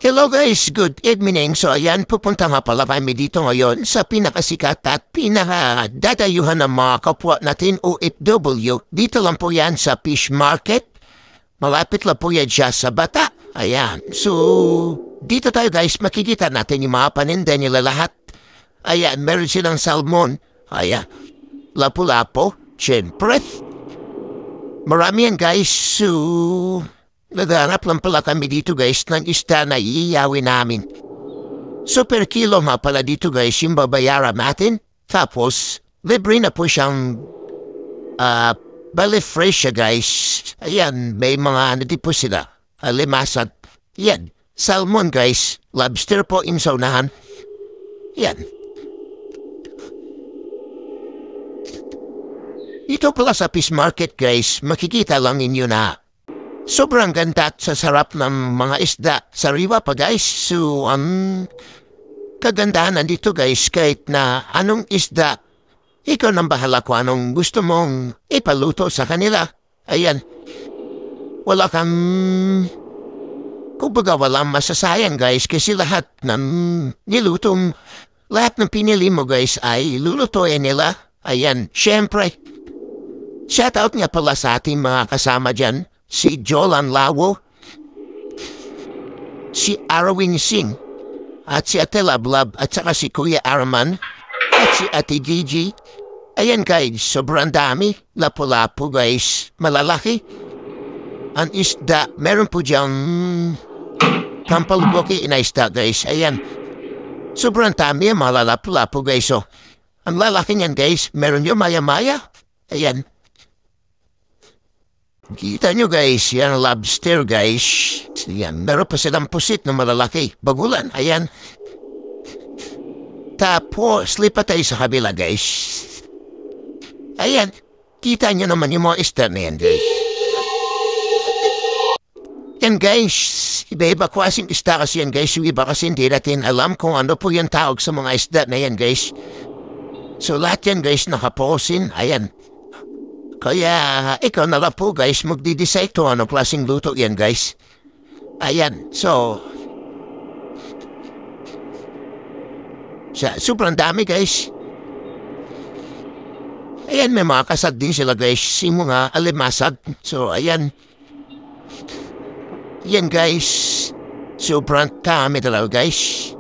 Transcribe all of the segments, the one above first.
Hello guys, good evening. So ayan, pupunta nga pala kami dito ngayon sa pinakasikat at pinakadadayuhan ng mga kapwa natin OFW. Dito lang po yan sa Fish Market. Malapit lang po yan siya sa Bata. Ayan, so dito tayo guys, makikita natin yung mga paninda nila lahat. Ayan, meron silang salmon. Ayan, lapu-lapo, syempre. Marami yan guys, so naghanap lang pala kami dito guys ng isda na iiyawin namin. So per kilo nga pala dito guys yung babayaran natin. Tapos libre na po siyang bali fresh siya guys. Ayan, may mga ano di po sila. Limasat. Yan, salmon guys. Lobster po yung saunahan. Yan. Dito pala sa Fish Market guys, makikita lang inyo na sobrang ganda at sa sarap ng mga isda. Sariwa pa guys. So, kagandahan nandito guys, kahit na anong isda, ikaw nang bahala kung anong gusto mong ipaluto sa kanila. Ayan. Wala kang, kumbaga walang masasayang guys, kasi lahat ng nilutong, lahat ng pinili mo guys ay lulutuin nila. Ayan. Syempre, shoutout nga pala sa ating mga kasama dyan. Si Jolan Lawo, si Arwin Singh, at si Ate Lablab, at saka si Kuya Arman, at si Ate Gigi. Ayan guys, sobrang dami. Lapu-lapu guys, malalaki. Ang isda, meron po diyang kampalbuki na isda guys. Ayan, sobrang dami, malalapu-lapu guys. So, ang lalaki niyan guys, meron yung maya-maya. Ayan. Kita nyo guys, yan lobster guys. Yan, meron pa silang pusit na malalaki. Bagulan, ayan. Tapos, lipat tayo sa kabila guys. Ayan, kita nyo naman yung mga isda na yan guys. Yan guys, iba-iba klaseng isda kasi yan guys. Yung iba kasi hindi natin alam kung ano po yung tawag sa mga isda na yan guys. So lahat yan guys nakaposin, ayan. Kaya, ikaw na lang po guys, magdi-decide to ano klaseng luto yan guys. Ayan, so sobrang dami guys. Ayan, may mga kasad din sila guys, yung mga alimasag. So, ayan. Yan guys, sobrang dami talaga guys.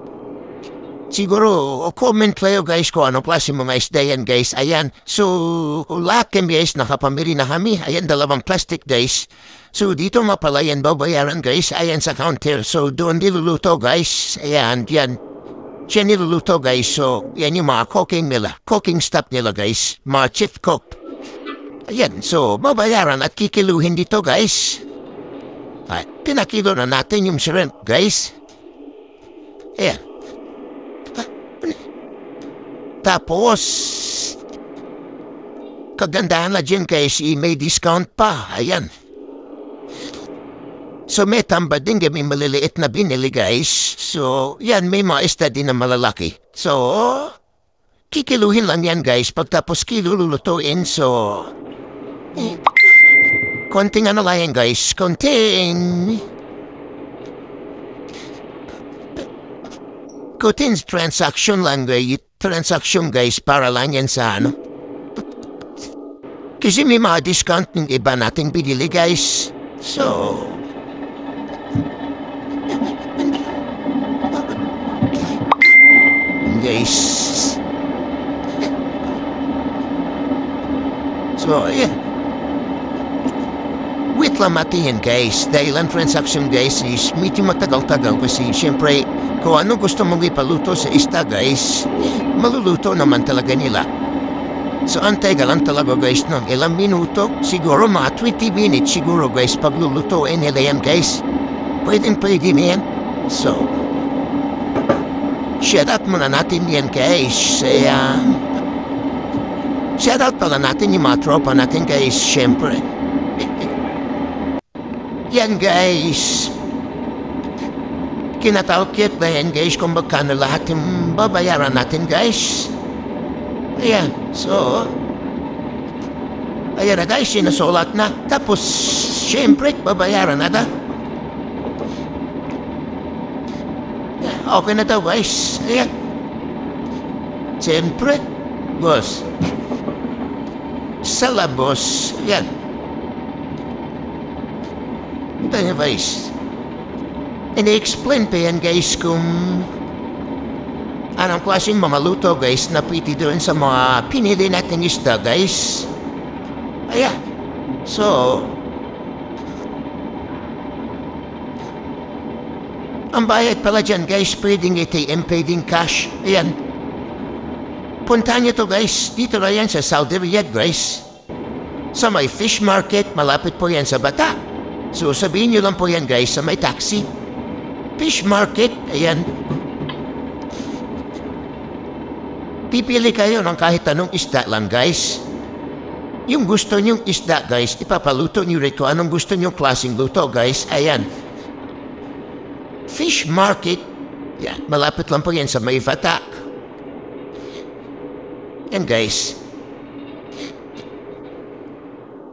Siguro, comment kayo guys kung anong klase mga isda yan guys. Ayan. So, lahat kami guys, nakapamili na kami. Ayan, 2 plastic guys. So, dito nga pala yan babayaran guys. Ayan sa counter. So, doon niluluto guys. Ayan, yan. Siya niluluto guys. So, yan yung mga cooking nila. Cooking stuff nila guys. Mga chief cook. Ayan, so, babayaran at kikiluhin dito guys. At pinakilo na natin yung shrimp guys. Ayan. Tapos, kagandahan na dyan guys, may discount pa. Ayan. So, may tamba din kami maliliit na binili guys. So, yan, may mga isda din na malalaki. So, kikiluhin lang yan guys. Pagtapos kilulutuin, so, konting ano lang yan guys. Konting transaction lang guys. Transaction guys, para lang yan sa ano. Kasi may mga discount ng iba nating binili guys. So, guys. So, yeah. Wait lang natin guys. Dahil ang transaction guys is medyo matagal-tagal kasi syempre kung ano gusto mong ipaluto sa isda guys, maluluto naman talaga nila. So antay ka lang talaga guys ng ilang minuto, siguro mga 20 minutes siguro guys paglulutuin nila yan guys. Pwede na yan. So, shout out muna natin yan guys. Shout out pala natin yung mga tropa natin guys, syempre. Yan guys. Kinatalkit na yan guys kung magkano lahat yung babayaran natin guys. Ayan, so ayan na guys, sinasulat na. Tapos syempre babayaran na. okay na daw guys. Ayan. Siyempre, boss. Sa labos, ayan. Ito niya guys. Ini-explain pa yan guys kung anong klaseng mga luto guys na pwede doon sa mga pinili nating isda guys. Ayan. So, ang bayad pala dyan guys, pwedeng ATM, pwedeng cash. Ayan. Punta nyo to guys, dito na yan sa Saudi Riyadh guys. Sa may fish market, malapit po yan sa Bata. So sabihin nyo lang po yan guys sa may taxi. Fish market, ayan. Pipili kayo ng kahit anong isda lang guys. Yung gusto nyong isda guys, ipapaluto nyo rito. Anong gusto nyong klaseng luto guys, ayan. Fish market, yan, malapit lang po yan sa may Bata. Yan guys.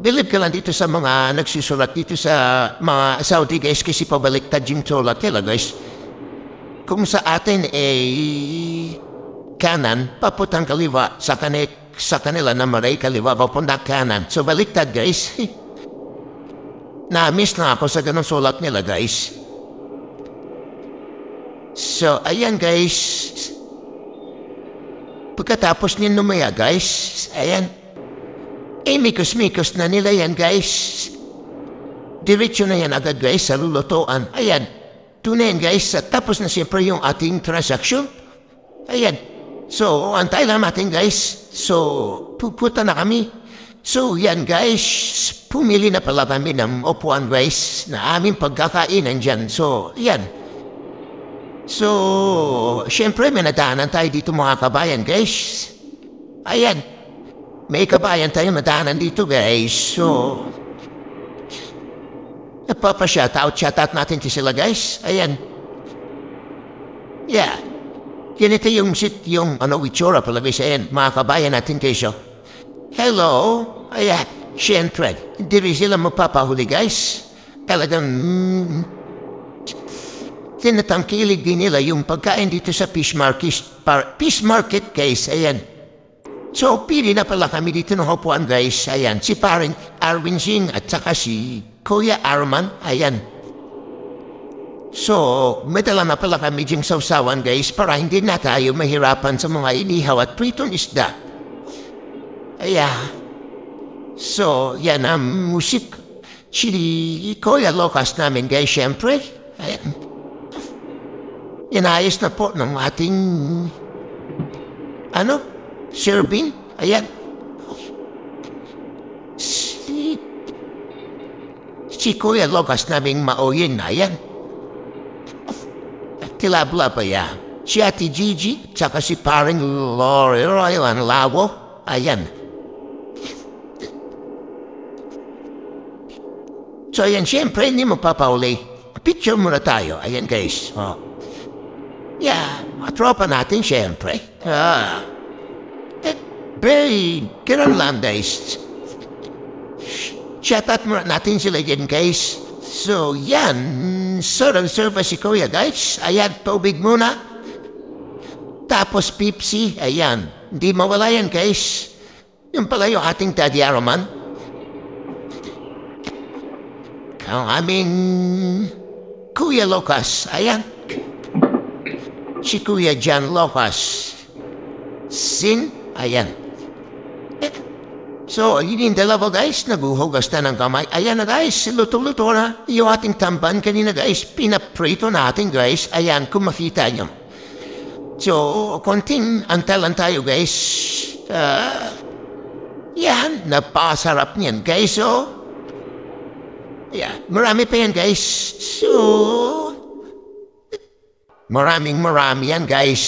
Believe ka lang dito sa mga nagsusulat dito sa mga Saudi guys kasi pabaliktad yung sulat nila guys. Kung sa atin kanan, paputang kaliwa. Sa kanila na maray kaliwa, papunta kanan. So baliktad guys. Na-miss na ako sa ganong sulat nila guys. So ayan guys. Pagkatapos niya lumaya guys, ayan. Mikos-mikos na nila yan guys. Diretso na yan agad guys sa lulutuan. Ayan. Tunayan guys, tapos na siyempre yung ating transaction. Ayan. So, antay lang natin guys. So, pupunta na kami. So, yan guys. Pumili na pala kami ng upuan guys na aming pagkakainan dyan. So, yan. So, syempre may nadaanan tayo dito mga kabayan guys. Ayan. May kabayan tayo nadaanan dito guys. So, shoutout natin sila guys. Ayan. Yeah. Ganito yung itsura pala guys. Ayan, mga kabayan natin guys. So, hello. Ayan. Syempre, hindi rin sila mapapahuli guys. Talagang tinatangkilig din nila yung pagkain dito sa fish market guys, ayan. So, pili na pala kami dito ng upuan guys, ayan. Si Parang Arwin Singh at saka si Kuya Arman, ayan. So, madala na pala kami diyang sausawan guys para hindi na tayo mahirapan sa mga inihaw at pritong isda. Ayan. So, yan ang musik. Si Kuya Lucas namin guys, syempre. Ayan. Inayos na po ng ating serving. Ayan. Si Kuya Lucas naming mauyin na yan. Tilabla pa yan. Si Ate Gigi, tsaka si Paring Royal Lawo. Ayan. So ayan, syempre hindi mo papauli. Picture muna tayo. Ayan guys. Oh. Yeah, tropa natin syempre. Very ganun lang guys. Shoutout muna natin sila dyan guys. So yan, serve si Kuya guys. Ayan, tubig muna. Tapos Pepsi, ayan. Hindi mawala yan guys. Yung pala yung ating Daddy Araman. Ang aming Kuya Lucas, ayan. Si Kuya John Lucas. Ayan. So, yun yung dalawa guys, naguhugas na ng kamay. Ayan na guys, luto-luto na. Yung ating tamban kanina guys, pinaprito natin guys. Ayan, kung makita nyo. So, konting antalan tayo guys. Yan, napasarap niyan guys. So, yeah, marami pa yan guys. So, maraming yan guys.